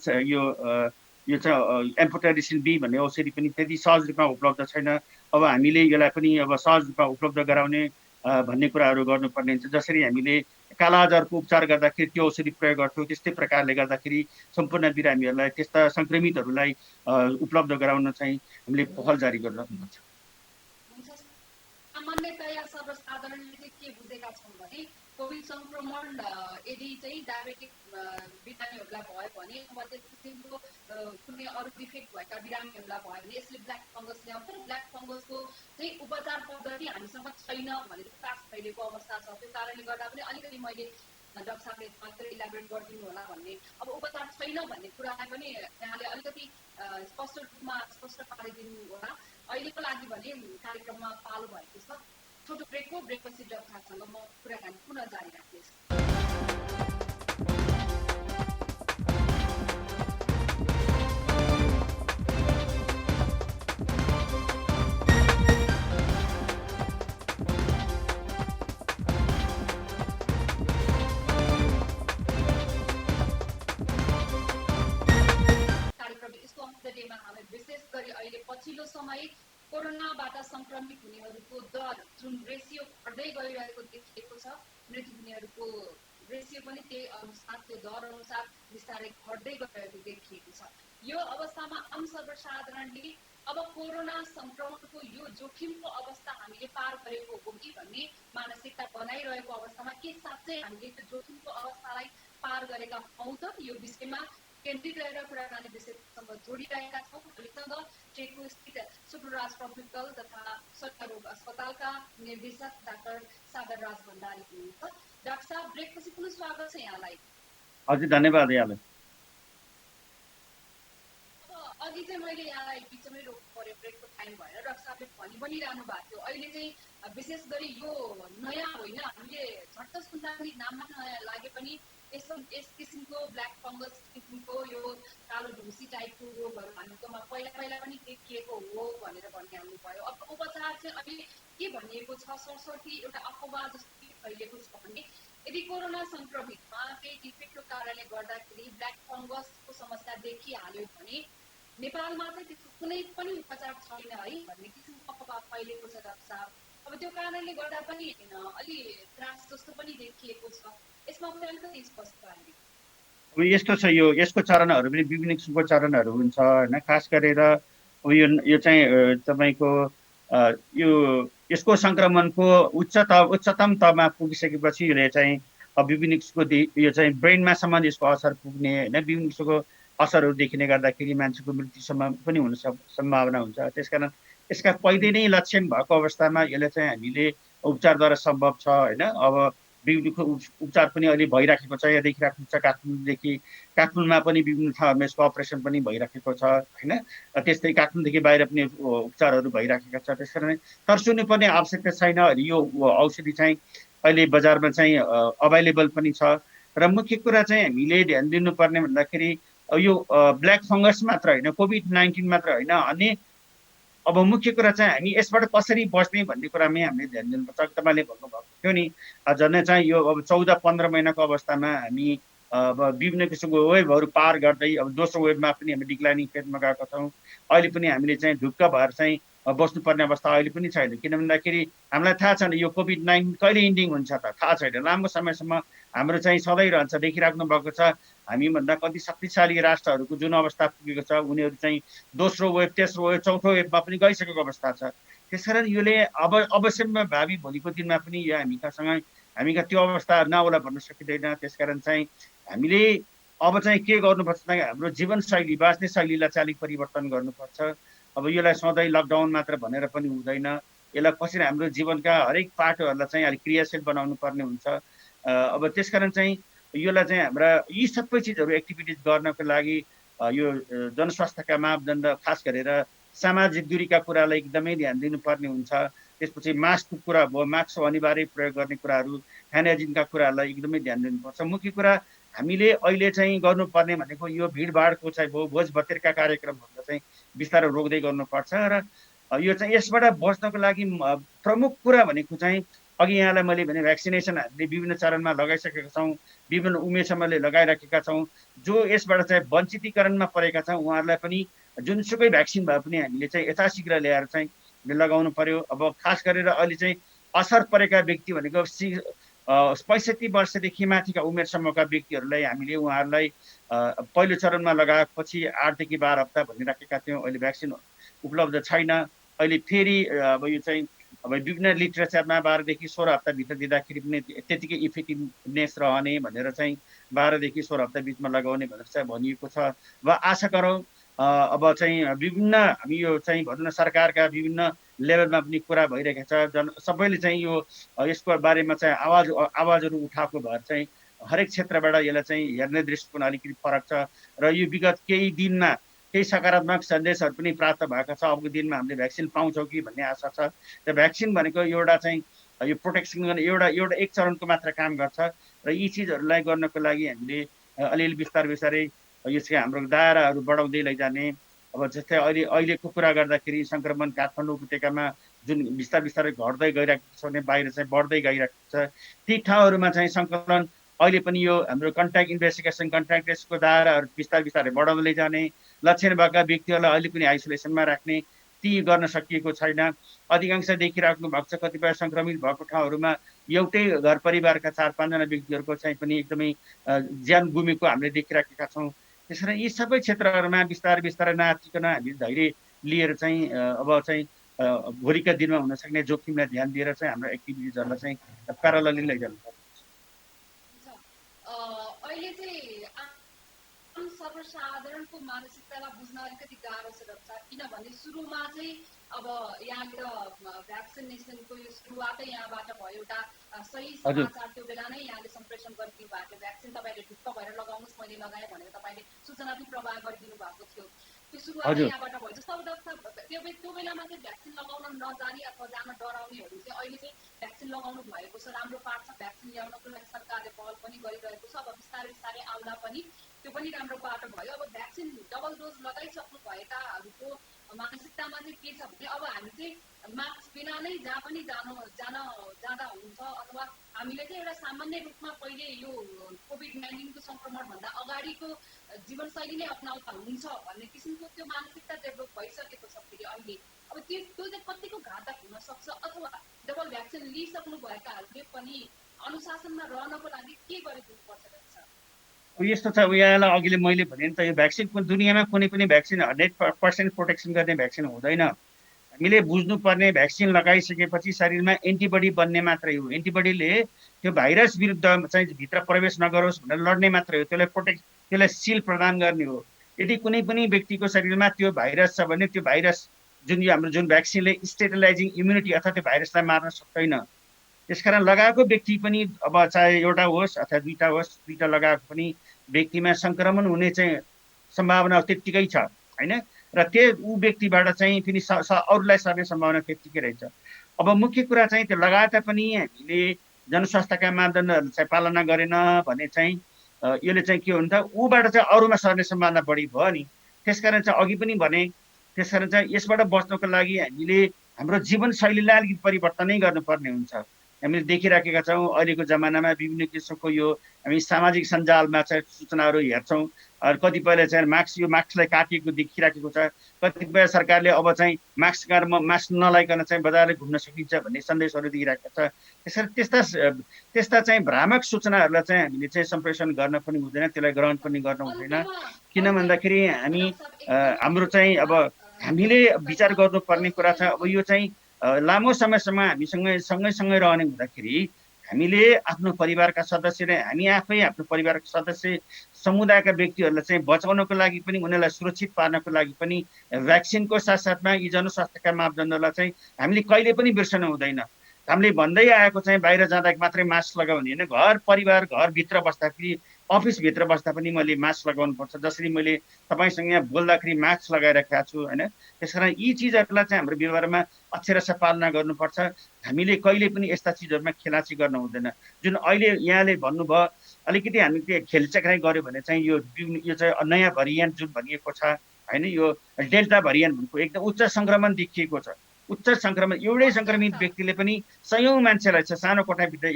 यो चाहिँ एम्फोटेरिसिन बी भन्ने औषधि पनि त्यति सहज रूपमा उपलब्ध छैन। अब हामीले यसलाई पनि अब सहज रूपमा उपलब्ध गराउने भन्ने कुराहरू गर्नुपर्ने हुन्छ। जसरी हामीले कालाजारको उपचार गर्दाखेरि त्यो औषधि प्रयोग गर्थ्यौँ, त्यस्तै प्रकारले गर्दाखेरि सम्पूर्ण बिरामीहरूलाई, त्यस्ता सङ्क्रमितहरूलाई उपलब्ध गराउन चाहिँ हामीले पहल जारी गर्नुपर्छ। सामान्यतया सर्वसाधारणले चाहिँ के बुझेका छौँ भने कोभिड सङ्क्रमण यदि चाहिँ डायबेटिक बिरामीहरूलाई भयो भने अथवा त्यस किसिमको कुनै अरू डिफेक्ट भएका बिरामीहरूलाई भयो भने यसले ब्ल्याक फङ्गस ल्याउँछ र ब्ल्याक फङ्गसको चाहिँ उपचार पद्धति हामीसँग छैन भनेर त्रास फैलिएको अवस्था छ। त्यो कारणले गर्दा पनि अलिकति मैले डाक्टर साहबले मात्रै इलाबोरेट गरिदिनु होला भन्ने, अब उपचार छैन भन्ने कुरालाई पनि यहाँले अलिकति स्पष्ट रूपमा स्पष्ट पारिदिनु होला। अहिलेको लागि भने कार्यक्रममा पालो भएको छ। छोटो ब्रेकपछि डाक्टर साहबसँग म कुराकानी पुनः जारी राख्नेछु। विशेष गरी अहिले पछिल्लो समय कोरोनाबाट सङ्क्रमित हुनेहरूको दर जुन रेसियो बढ्दै गइरहेको देखिएको छ, मृत्यु हुनेहरूको रेसियो पनि त्यही अनुसार, त्यो दर अनुसार बिस्तारै घट्दै गइरहेको देखिएको छ। यो अवस्थामा आम सर्वसाधारणले अब कोरोना सङ्क्रमणको यो जोखिमको अवस्था हामीले पार गरेको हो कि भन्ने मानसिकता बनाइरहेको अवस्थामा के साँच्चै हामीले त्यो जोखिमको अवस्थालाई पार गरेका हौँ त? यो विषयमा केन्द्रित रहेर कुराकानी विषयसँग जोडिरहेका छौँ। हामीसँग चेकको स्थित शुक्रराज ट्रपिकल तथा सर्वरोग अस्पतालका निर्देशक डाक्टर सागर राज भण्डारी हुनुहुन्छ। डाक्टर साहब, ब्रेकपछि पुनः स्वागत छ यहाँलाई। हजुर, धन्यवाद यहाँलाई। अघि चाहिँ मैले यहाँलाई बिचमै रोक्नु पर्यो, ब्रेकको टाइम भएर। डाक्टर साहबले भनिरहनु भएको थियो अहिले चाहिँ विशेष गरी यो नयाँ होइन, हामीले झट्ट सुन्दा पनि नाममा नयाँ लागे पनि यस किसिमको ब्ल्याक फङ्गस किसिमको यो कालो ढुसी टाइपको रोगहरू हामीकोमा पहिला पहिला पनि देखिएको हो भनेर भनिहाल्नु भयो। अब उपचार चाहिँ अहिले के भनिएको छ, सरसर्ती एउटा अफवाह जस्तो फैलिएको छ भने यदि कोरोना संक्रमितमा केही डिफेक्टको कारणले गर्दाखेरि ब्ल्याक फङ्गसको समस्या देखिहाल्यो भने नेपालमा चाहिँ त्यसको कुनै पनि उपचार छैन है भन्ने किसिमको अफवाह फैलिएको छ डाक्टर साहब। अब त्यो कारणले गर्दा पनि अलि त्रास जस्तो पनि देखिएको छ। यसमा पनि अलिकति स्पष्ट पार्ने। अब यस्तो छ, यसको चरणहरू पनि विभिन्न किसिमको चरणहरू हुन्छ होइन। खास गरेर यो चाहिँ तपाईँको यो यसको सङ्क्रमणको उच्चतम तहमा पुगिसकेपछि यसले चाहिँ विभिन्न किसिमको यो चाहिँ ब्रेनमा सम्म यसको असर पुग्ने होइन, विभिन्न किसिमको असरहरू देखिने गर्दाखेरि मान्छेको मृत्युसम्म पनि हुन सम्भावना हुन्छ। त्यसकारण यसका पहिले नै लक्षण भएको अवस्थामा यसले चाहिँ हामीले उपचारद्वारा सम्भव छ होइन। अब विभिन्न उपचार पनि अहिले भइराखेको छ, यहाँ देखिराखेको छ काठमाडौँमा पनि विभिन्न ठाउँमा यसको अपरेसन पनि भइराखेको छ होइन। त्यस्तै काठमाडौँदेखि बाहिर पनि उपचारहरू भइराखेका छ। त्यसकारण तर्सिनुपर्ने आवश्यकता छैन। यो औषधि चाहिँ अहिले बजारमा चाहिँ अभाइलेबल पनि छ। र मुख्य कुरा चाहिँ हामीले ध्यान दिनुपर्ने भन्दाखेरि यो ब्ल्याक फङ्गस मात्र होइन, कोभिड-19 मात्र होइन, अनि अब मुख्य कुरा चाहिँ हामी यसबाट कसरी बच्ने भन्ने कुरामै हामीले ध्यान दिनुपर्छ। तपाईँले भन्नुभएको थियो नि, झन् चाहिँ यो अब 14-15 महिनाको अवस्थामा हामी अब विभिन्न किसिमको वेबहरू पार गर्दै अब दोस्रो वेबमा पनि हामी डिक्लाइनिङ फेजमा गएका छौँ। अहिले पनि हामीले चाहिँ ढुक्क भएर चाहिँ बस्नुपर्ने अवस्था अहिले पनि छैन। किन भन्दाखेरि हामीलाई थाहा छैन यो कोभिड-19 कहिले इन्डिङ हुन्छ त थाहा छैन। लामो समयसम्म हाम्रो चाहिँ सधैँ रहन्छ। देखिराख्नु भएको छ हामीभन्दा कति शक्तिशाली राष्ट्रहरूको जुन अवस्था पुगेको छ, उनीहरू चाहिँ दोस्रो वेब, तेस्रो वेब, चौथो वेबमा पनि गइसकेको अवस्था छ। त्यसकारण यसले अवश्यमा भावी भोलिको दिनमा पनि यो हामीका त्यो अवस्था नहोला भन्न सकिँदैन। त्यसकारण चाहिँ हामीले अब चाहिँ के गर्नुपर्छ भने हाम्रो जीवनशैली, बाँच्ने शैलीलाई चाहिँ अलिक परिवर्तन गर्नुपर्छ। अब यसलाई सधैँ लकडाउन मात्र भनेर पनि हुँदैन। यसलाई कसरी हाम्रो जीवनका हरेक पाटोहरूलाई चाहिँ अलिक क्रियाशील बनाउनु पर्ने हुन्छ। अब त्यसकारण चाहिँ यसलाई चाहिँ हाम्रा यी सबै चिजहरू एक्टिभिटिज गर्नको लागि यो जनस्वास्थ्यका मापदण्ड, खास गरेर सामाजिक दूरीका कुरालाई एकदमै ध्यान दिनुपर्ने हुन्छ। त्यसपछि मास्कको कुरा भयो, मास्क अनिवार्य प्रयोग गर्ने कुराहरू, ह्यान्ड हाइजिनका कुराहरूलाई एकदमै ध्यान दिनुपर्छ। मुख्य कुरा हामीले अहिले चाहिँ गर्नुपर्ने भनेको यो भिडभाडको चाहिँ भयो, भोज भतेरका कार्यक्रमहरूलाई चाहिँ बिस्तारै रोक्दै गर्नुपर्छ। र यो चाहिँ यसबाट बच्नको लागि प्रमुख कुरा भनेको चाहिँ अघि यहाँलाई मैले भने भ्याक्सिनेसन हामीले विभिन्न चरणमा लगाइसकेका छौँ, विभिन्न उमेर समूहले लगाइराखेका छौँ। जो यसबाट चाहिँ वञ्चितीकरणमा परेका छौँ उहाँहरूलाई पनि जुनसुकै भ्याक्सिन भए पनि हामीले चाहिँ यथाशीघ्र ल्याएर चाहिँ लगाउनु पर्यो। अब खास गरेर अहिले चाहिँ असर परेका व्यक्ति भनेको 65 वर्षदेखि माथिका उमेर समूहका व्यक्तिहरूलाई हामीले उहाँहरूलाई पहिलो चरणमा लगाएपछि 8 देखि 12 हप्ता भनिराखेका थियौँ। अहिले भ्याक्सिन उपलब्ध छैन। अहिले फेरि अब यो चाहिँ अब विभिन्न लिटरेचरमा 12 देखि 16 हप्ताभित्र दिँदाखेरि पनि त्यतिकै इफेक्टिभनेस रहने भनेर चाहिँ 12 देखि 16 हप्ता बिचमा लगाउने भनेर चाहिँ भनिएको छ। र आशा गरौँ अब चाहिँ विभिन्न हामी यो चाहिँ भनौँ न सरकारका विभिन्न लेभलमा पनि कुरा भइरहेको छ। सबैले चाहिँ यसको बारेमा चाहिँ आवाजहरू उठाएको भएर चाहिँ हरेक क्षेत्रबाट यसलाई चाहिँ हेर्ने दृष्टिकोण अलिकति फरक छ। र यो विगत केही दिनमा केही सकारात्मक सन्देशहरू पनि प्राप्त भएको छ। अबको दिनमा हामीले भ्याक्सिन पाउँछौँ कि भन्ने आशा छ। र भ्याक्सिन भनेको एउटा चाहिँ यो प्रोटेक्सन गर्ने एउटा एक चरणको मात्र काम गर्छ। र यी चिजहरूलाई गर्नको लागि हामीले अलिअलि बिस्तारै यो चाहिँ हाम्रो दायराहरू बढाउँदै लैजाने। अब जस्तै अहिलेको कुरा गर्दाखेरि सङ्क्रमण काठमाडौँ उपत्यकामा जुन बिस्तारै घट्दै गइरहेको छ भने बाहिर चाहिँ बढ्दै गइरहेको छ। ती ठाउँहरूमा चाहिँ सङ्कलन अहिले पनि यो हाम्रो कन्ट्याक्ट इन्भेस्टिगेसन, कन्ट्याक्ट ट्रेसको दायराहरू बिस्तारै बढाउँदै जाने, लक्षण भएका व्यक्तिहरूलाई अहिले पनि आइसोलेसनमा राख्ने, ती गर्न सकिएको छैन। अधिकांश देखिराख्नु भएको छ कतिपय सङ्क्रमित भएको ठाउँहरूमा एउटै घर परिवारका 4-5 जना व्यक्तिहरूको चाहिँ पनि एकदमै ज्यान गुमेको हामीले देखिराखेका छौँ। त्यसरी यी सबै क्षेत्रहरूमा बिस्तारै नाचिकन हामी धैर्य लिएर चाहिँ अब चाहिँ भोलिका दिनमा हुन सक्ने जोखिमलाई ध्यान दिएर चाहिँ हाम्रो एक्टिभिटिजहरूलाई चाहिँ प्यारालली लैजानु पर्छ। अहिले चाहिँ सर्वसाधारणको मानसिकतालाई बुझ्न अलिकति गाह्रो छ डाक्टर, किनभने सुरुमा चाहिँ अब यहाँनिर भ्याक्सिनेसनको यो सुरुवातै यहाँबाट भयो। एउटा सही समाचार त्यो बेला नै यहाँले सम्प्रेषण गरिदिनु भएको थियो। भ्याक्सिन तपाईँले ढुक्क भएर लगाउनुहोस्, मैले लगाएँ भनेर तपाईँले सूचना पनि प्रवाह गरिदिनु भएको थियो। त्यो सुरुवात हजुर यहाँबाट भयो। जस्तो अब त्यो बेलामा चाहिँ भ्याक्सिन लगाउन नजाने अथवा जान डराउनेहरू चाहिँ अहिले चाहिँ भ्याक्सिन लगाउनु भएको छ, राम्रो पार्ट छ। भ्याक्सिन ल्याउनको लागि सरकारले पहल पनि गरिरहेको छ। अब बिस्तारै बिस्तारै आउला पनि त्यो पनि राम्रो बाटो भयो। अब भ्याक्सिन डबल डोज लगाइसक्नु भएकाहरूको मानसिकतामा चाहिँ के छ भने अब हामी चाहिँ मास्क बिना नै जहाँ पनि जाँदा हुन्छ, अथवा हामीले चाहिँ एउटा सामान्य रूपमा पहिले यो कोभिड-19 सङ्क्रमणभन्दा अगाडिको जीवनशैली नै अप्नाउँदा हुन्छ भन्ने किसिमको त्यो मानसिकता डेभलप भइसकेको छ फेरि अहिले। अब त्यो चाहिँ कतिको घातक हुन सक्छ, अथवा डबल भ्याक्सिन लिइसक्नु भएकाहरूले पनि अनुशासनमा रहनको लागि के गरिदिनुपर्छ रहेछ? यस्तो छ, यहाँलाई अघिले मैले भने नि त, यो भ्याक्सिन दुनियाँमा कुनै पनि भ्याक्सिन 100% प्रोटेक्सन गर्ने भ्याक्सिन हुँदैन। हामीले बुझ्नुपर्ने भ्याक्सिन लगाइसकेपछि शरीरमा एन्टिबडी बन्ने मात्रै हो। एन्टिबडीले त्यो भाइरस विरुद्ध चाहिँ भित्र प्रवेश नगरोस् भनेर लड्ने मात्रै हो, त्यसलाई सिल प्रदान गर्ने हो। यदि कुनै पनि व्यक्तिको शरीरमा त्यो भाइरस छ भने त्यो भाइरस जुन भ्याक्सिनले स्टेरिलाइजिङ इम्युनिटी अथवा त्यो भाइरसलाई मार्न सक्दैन। त्यसकारण लगाएको व्यक्ति पनि अब चाहे एउटा होस् अथवा दुईटा लगाएको पनि व्यक्तिमा सङ्क्रमण हुने चाहिँ सम्भावना त्यत्तिकै छ होइन। र ऊ व्यक्तिबाट चाहिँ फेरि अरूलाई सर्ने सम्भावना त्यत्तिकै रहेछ। अब मुख्य कुरा चाहिँ त्यो लगाए तापनि हामीले जनस्वास्थ्यका मापदण्डहरू चाहिँ पालना गरेन भने चाहिँ यसले चाहिँ के हुन्छ, ऊबाट चाहिँ अरूमा सर्ने सम्भावना बढी भयो नि। त्यसकारण चाहिँ अघि पनि भने, त्यसकारण चाहिँ यसबाट बच्नको लागि हामीले हाम्रो जीवनशैलीलाई अलिकति परिवर्तनै गर्नुपर्ने हुन्छ। हामीले देखिराखेका छौँ अहिलेको जमानामा विभिन्न किसिमको यो हामी सामाजिक सञ्जालमा चाहिँ सूचनाहरू हेर्छौँ। कतिपयले चाहिँ मास्कलाई काटिएको देखिराखेको छ। कतिपय सरकारले अब चाहिँ मास्क नलाइकन चाहिँ बजारले घुम्न सकिन्छ भन्ने सन्देशहरू दिइरहेको छ। त्यस्ता चाहिँ भ्रामक सूचनाहरूलाई चाहिँ हामीले चाहिँ सम्प्रेषण गर्न पनि हुँदैन, त्यसलाई ग्रहण पनि गर्न हुँदैन। किन भन्दाखेरि हाम्रो चाहिँ अब हामीले विचार गर्नुपर्ने कुरा छ। अब यो चाहिँ लामो समयसम्म हामीसँग सँगै रहने हुँदाखेरि हामीले आफ्नो परिवारका सदस्य र हामी आफै आफ्नो परिवारका सदस्य समुदायका व्यक्तिहरूलाई चाहिँ बचाउनको लागि पनि, उनीहरूलाई सुरक्षित पार्नको लागि पनि भ्याक्सिनको साथसाथमा यी जनस्वास्थ्यका मापदण्डलाई चाहिँ हामीले कहिले पनि बिर्सनु हुँदैन। हामीले भन्दै आएको चाहिँ बाहिर जाँदा मात्रै मास्क लगाउने होइन, घरभित्र बस्दाखेरि, अफिसभित्र बस्दा पनि मैले मास्क लगाउनुपर्छ। जसरी मैले तपाईँसँग यहाँ बोल्दाखेरि मास्क लगाइरहेको छु होइन। त्यसकारण यी चिजहरूलाई चाहिँ हाम्रो व्यवहारमा अक्षरशः पालना गर्नुपर्छ। हामीले कहिले पनि यस्ता चिजहरूमा खेलाची गर्नु हुँदैन। जुन अहिले यहाँले भन्नुभयो, अलिकति हामी त्यो खेलचक्राइ गऱ्यो भने चाहिँ यो चाहिँ नयाँ भरिएन्ट जुन भनिएको छ होइन, यो डेल्टा भरिएन्ट भनेको एकदम उच्च सङ्क्रमण देखिएको छ। उच्च सङ्क्रमण, एउटै सङ्क्रमित व्यक्तिले पनि सयौँ मान्छेलाई चाहिँ सानो कोठाभित्र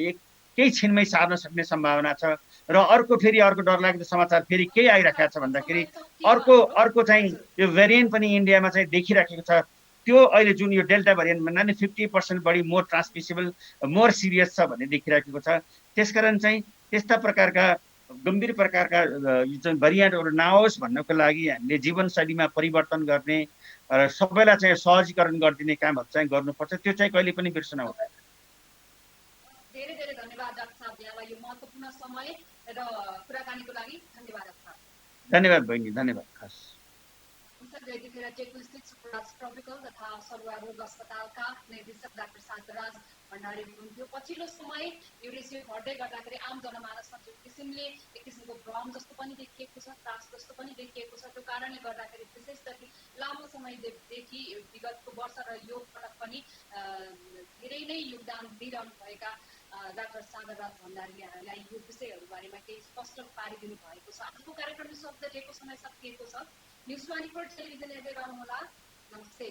केही छिनमै सार्न सक्ने सम्भावना छ। र अर्को डरलाग्दो समाचार फेरि के आइरहेको छ भन्दाखेरि अर्को चाहिँ यो भेरिएन्ट पनि इन्डियामा चाहिँ देखिराखेको छ। त्यो अहिले जुन यो डेल्टा भेरिएन्ट भन्दा नि 50% बढी मोर ट्रान्समिसिबल, मोर सिरियस छ भन्ने देखिराखेको छ। त्यसकारण चाहिँ त्यस्ता प्रकारका गम्भीर प्रकारका जुन भेरिएन्टहरू नआओस् भन्नको लागि हामीले जीवनशैलीमा परिवर्तन गर्ने र सबैलाई चाहिँ सहजीकरण गरिदिने कामहरू चाहिँ गर्नुपर्छ। त्यो चाहिँ कहिले पनि बिर्सनु हुँदैन। धेरै धेरै धन्यवाद डाक्टर साहब, यहाँलाई यो महत्त्वपूर्ण समय र कुराकानीको लागि धन्यवाद डाक्टर साहब। धन्यवाद बहिनी, धन्यवाद खास। यतिखेर टेकु स्थित सुपरराज ट्रपिकल तथा सरुवा रोग अस्पतालका निर्देशक डाक्टर शान्तराज भण्डारी हुनुहुन्थ्यो। पछिल्लो समय यो रेसियो घट्दै गर्दाखेरि आम जनमानसमा जुन किसिमले एक किसिमको भ्रम जस्तो पनि देखिएको छ, त्रास जस्तो पनि देखिएको छ, त्यो कारणले गर्दाखेरि विशेष गरी लामो समयदेखि विगतको वर्ष र यो पटक पनि धेरै नै योगदान दिइरहनु भएका डाक्टर शान्तराज भण्डारीले हामीलाई यो विषयहरू बारेमा केही स्पष्ट पारिदिनु भएको छ। आजको कार्यक्रमले शब्द दिएको समय सकिएको छ। न्युज 24 टेलिभिजन हेर्दै रहनुहोला। नमस्ते।